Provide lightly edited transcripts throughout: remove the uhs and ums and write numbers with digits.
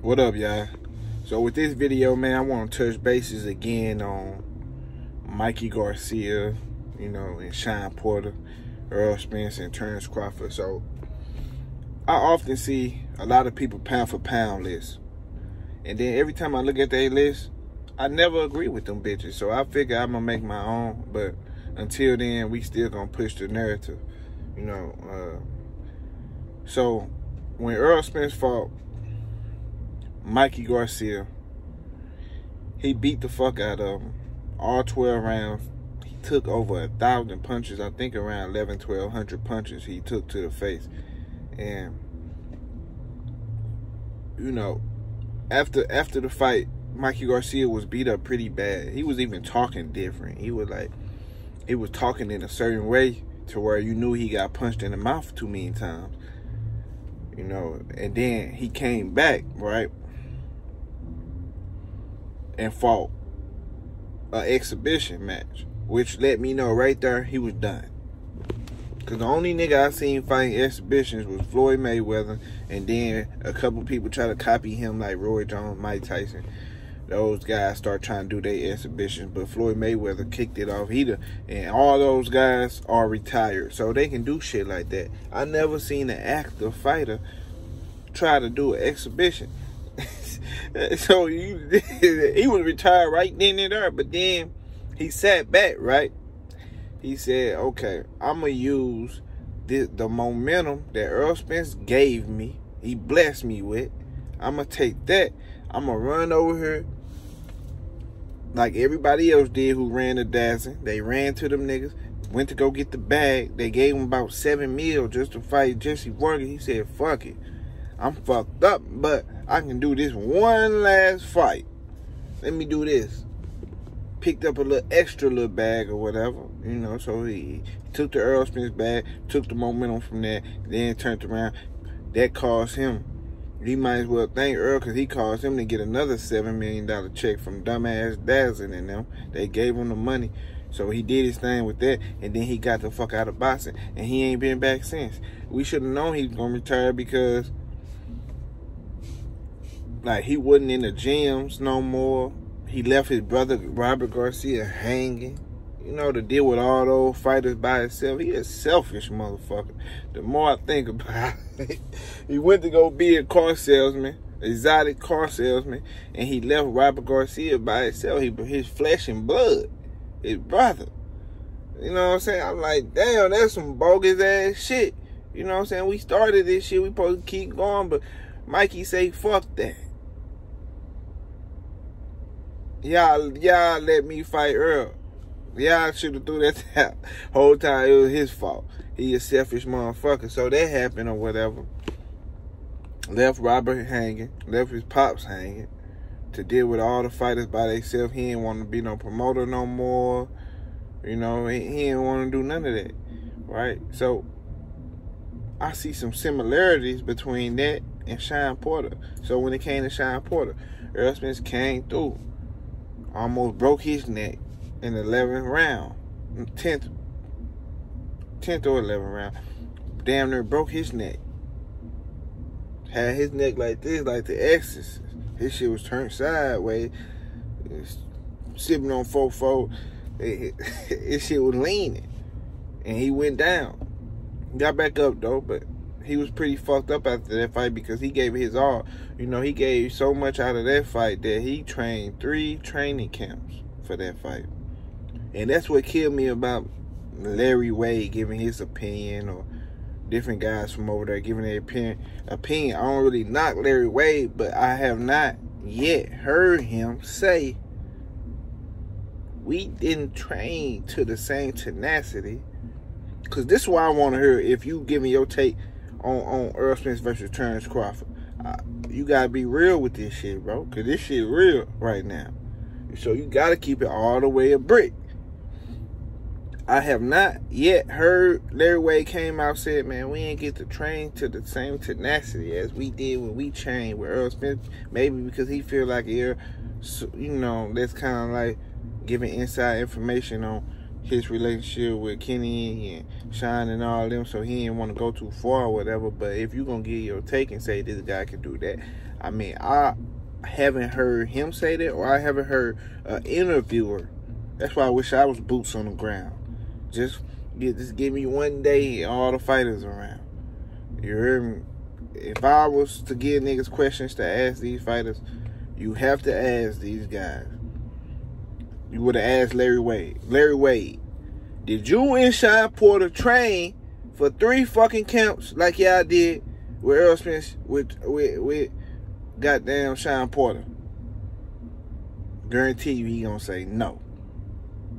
What up, y'all? So with this video, man, I want to touch bases again on Mikey Garcia, and Shawn Porter, Errol Spence, and Terence Crawford. So I often see a lot of people pound for pound lists, and then every time I look at their list, I never agree with them bitches. So I figure I'm gonna make my own, but until then, we still gonna push the narrative, So when Errol Spence fought Mikey Garcia, he beat the fuck out of him. All 12 rounds. He took over 1,000 punches. I think around 1,100 punches he took to the face. And, after the fight, Mikey Garcia was beat up pretty bad. He was even talking different. He was talking in a certain way to where you knew he got punched in the mouth too many times. And then he came back, right? And fought an exhibition match, which let me know right there he was done. Because the only nigga I seen fighting exhibitions was Floyd Mayweather, and then a couple people try to copy him like Roy Jones, Mike Tyson. Those guys start trying to do their exhibitions, but Floyd Mayweather kicked it off. And all those guys are retired, so they can do shit like that. I never seen an active fighter try to do an exhibition. So he was retired right then and there, but then he sat back, right? He said, okay, I'm going to use the momentum that Errol Spence gave me, he blessed me with. I'm going to take that. I'm going to run over here like everybody else did who ran the dancing. They ran to them niggas, went to go get the bag. They gave him about $7 million just to fight Jesse Morgan. He said, fuck it. I'm fucked up, but I can do this one last fight. Let me do this. Picked up a little bag or whatever, so he took the Errol Spence bag, took the momentum from there, then turned around. That caused him. He might as well thank Earl, because he caused him to get another $7 million check from dumbass Dazzin and them. They gave him the money. So he did his thing with that, and then he got the fuck out of boxing, and he ain't been back since. We should have known he was going to retire because he wasn't in the gyms no more. He left his brother, Robert Garcia, hanging. To deal with all those fighters by himself. He a selfish motherfucker. The more I think about it, he went to go be a car salesman, exotic car salesman, and he left Robert Garcia by himself. His flesh and blood, his brother. You know what I'm saying? I'm like, damn, that's some bogus ass shit. You know what I'm saying? We started this shit. We supposed to keep going, but Mikey say, fuck that. Y'all let me fight Earl. Y'all should have threw that out. Whole time it was his fault. He a selfish motherfucker. So that happened or whatever. Left Robert hanging. Left his pops hanging. To deal with all the fighters by themselves. He didn't want to be no promoter no more. He didn't want to do none of that. Right? So I see some similarities between that and Shawn Porter. So when it came to Shawn Porter, Errol Spence came through. Almost broke his neck in the 11th round. 10th or 11th round. Damn near broke his neck. Had his neck like this, like the Exorcist. His shit was turned sideways. Sipping on 4-4. His shit was leaning. And he went down. Got back up though, but he was pretty fucked up after that fight because he gave his all. He gave so much out of that fight that he trained 3 training camps for that fight. And that's what killed me about Larry Wade giving his opinion, or different guys from over there giving their opinion. I don't really knock Larry Wade, but I have not yet heard him say we didn't train to the same tenacity. Because this is why I want to hear, if you give me your take on Errol Spence versus Terence Crawford. You got to be real with this shit, bro. Because this shit real right now. So you got to keep it all the way a brick. I have not yet heard Larry Wade came out and said, man, we ain't get to train to the same tenacity as we did when we trained with Errol Spence. Maybe because he feel like that's kind of like giving inside information on his relationship with Kenny and Shawn and all them, so he didn't want to go too far or whatever. But if you're going to give your take and say this guy can do that, I mean, I haven't heard him say that, or I haven't heard an interviewer. That's why I wish I was boots on the ground. Just give me one day and all the fighters around. You heard me? If I was to give niggas questions to ask these fighters, you have to ask these guys. You would have asked Larry Wade. Larry Wade, did you and Shawn Porter train for 3 fucking camps like y'all did with Errol Spence with goddamn Shawn Porter? Guarantee you he gonna say no.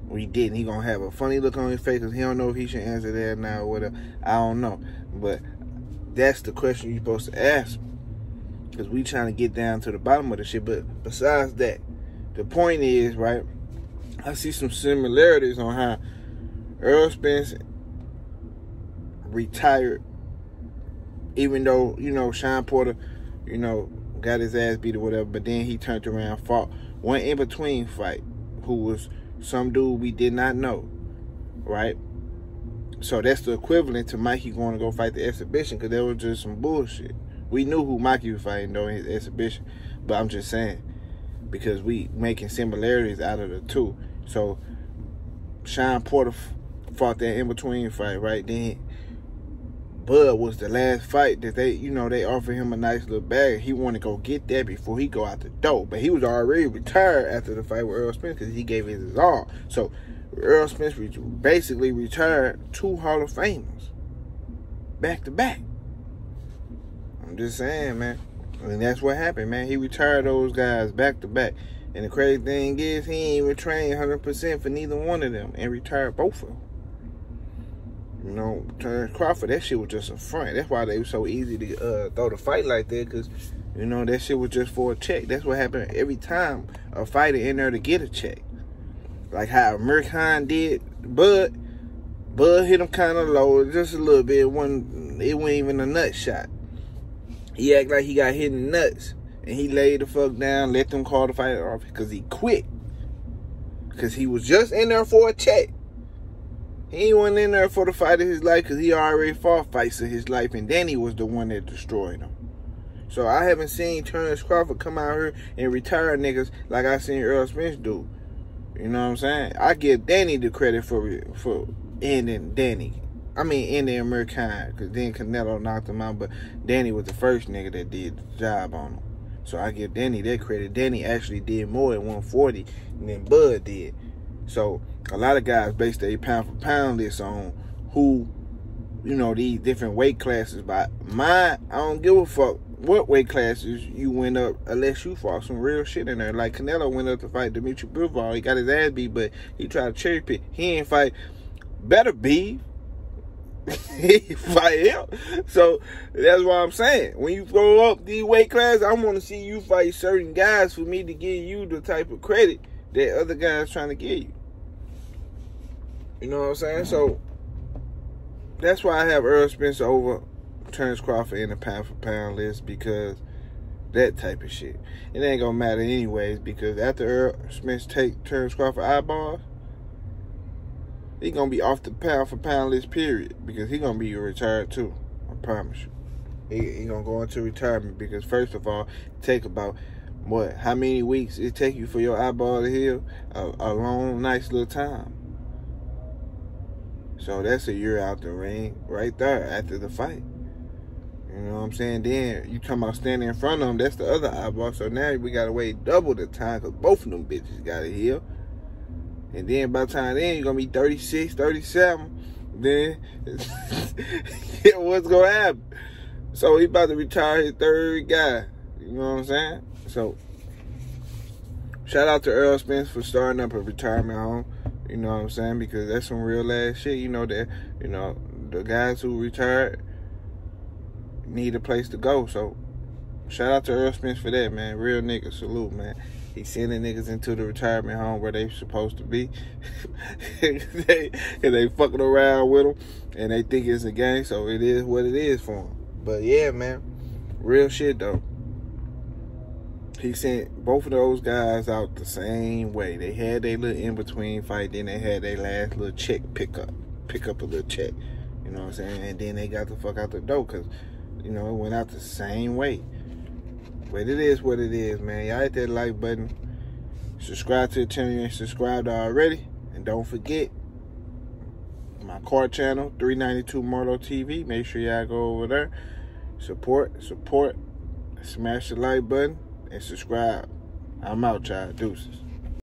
We didn't. He gonna have a funny look on his face because he don't know if he should answer that now or whatever. I don't know. But that's the question you're supposed to ask. Because we trying to get down to the bottom of the shit. But besides that, the point is, right, I see some similarities on how Errol Spence retired, even though, you know, Shawn Porter, you know, got his ass beat or whatever, but then he turned around, fought one in-between fight, who was some dude we did not know, right? So that's the equivalent to Mikey going to go fight the exhibition, because there was just some bullshit. We knew who Mikey was fighting, though, in his exhibition, but I'm just saying, because we making similarities out of the two. So Shawn Porter fought that in-between fight, right? Then Bud was the last fight that they, you know, they offered him a nice little bag. He wanted to go get that before he go out the door. But he was already retired after the fight with Errol Spence because he gave his all. So Errol Spence basically retired 2 Hall of Famers back to back. I'm just saying, man. And that's what happened, man. He retired those guys back to back. And the crazy thing is, he ain't even trained 100% for neither one of them and retired both of them. You know, Terence Crawford, that shit was just a front. That's why they were so easy to throw the fight like that, because, you know, that shit was just for a check. That's what happened every time a fighter in there to get a check. Like how Amir Khan did Bud. Bud hit him kind of low, just a little bit. It wasn't even a nut shot. He acted like he got hit in the nuts. And he laid the fuck down, let them call the fight off because he quit. Because he was just in there for a check. He wasn't in there for the fight of his life because he already fought fights of his life, and Danny was the one that destroyed him. So I haven't seen Terence Crawford come out here and retire niggas like I seen Errol Spence do. You know what I'm saying? I give Danny the credit for ending Danny. I mean, ending Amir Khan, because then Canelo knocked him out, but Danny was the first nigga that did the job on him. So I give Danny that credit. Danny actually did more at 140 than Bud did. So a lot of guys base their pound for pound list on who, you know, these different weight classes. But I don't give a fuck what weight classes you went up unless you fought some real shit in there. Like Canelo went up to fight Dimitri Bivol. He got his ass beat, but he tried to cherry pick. He ain't fight better beef. He fight him. So that's what I'm saying. When you throw up these weight classes, I want to see you fight certain guys for me to give you the type of credit that other guys trying to give you. You know what I'm saying? So that's why I have Errol Spence over Terence Crawford in the pound for pound list, because that type of shit. It ain't gonna matter anyways, because after Errol Spence take Terence Crawford eyeballs, he gonna be off the pound for pound list, period, because he gonna be retired too. I promise you. He gonna go into retirement because, first of all, take about how many weeks it take you for your eyeball to heal? A long, nice little time. So that's a year out the ring right there after the fight. You know what I'm saying? Then you talking about standing in front of him, that's the other eyeball. So now we gotta wait double the time because both of them bitches gotta heal. And then by the time then you're gonna be 36, 37. Then what's gonna happen? So he about to retire his third guy. You know what I'm saying? So shout out to Errol Spence for starting up a retirement home. You know what I'm saying? Because that's some real ass shit. You know that, you know, the guys who retired need a place to go. So shout out to Errol Spence for that, man. Real nigga, salute, man. He's sending niggas into the retirement home where they supposed to be. and they fucking around with them. And they think it's a game. So it is what it is for them. But yeah, man. Real shit, though. he sent both of those guys out the same way. They had their little in-between fight, then they had their last little check pick up a little check. You know what I'm saying? And then they got the fuck out the door because, you know, it went out the same way. But it is what it is, man. Y'all hit that like button. Subscribe to the channel if you ain't subscribed already. And don't forget, my car channel, 392 Marlo TV. Make sure y'all go over there. Support. Smash the like button and subscribe. I'm out, y'all. Deuces.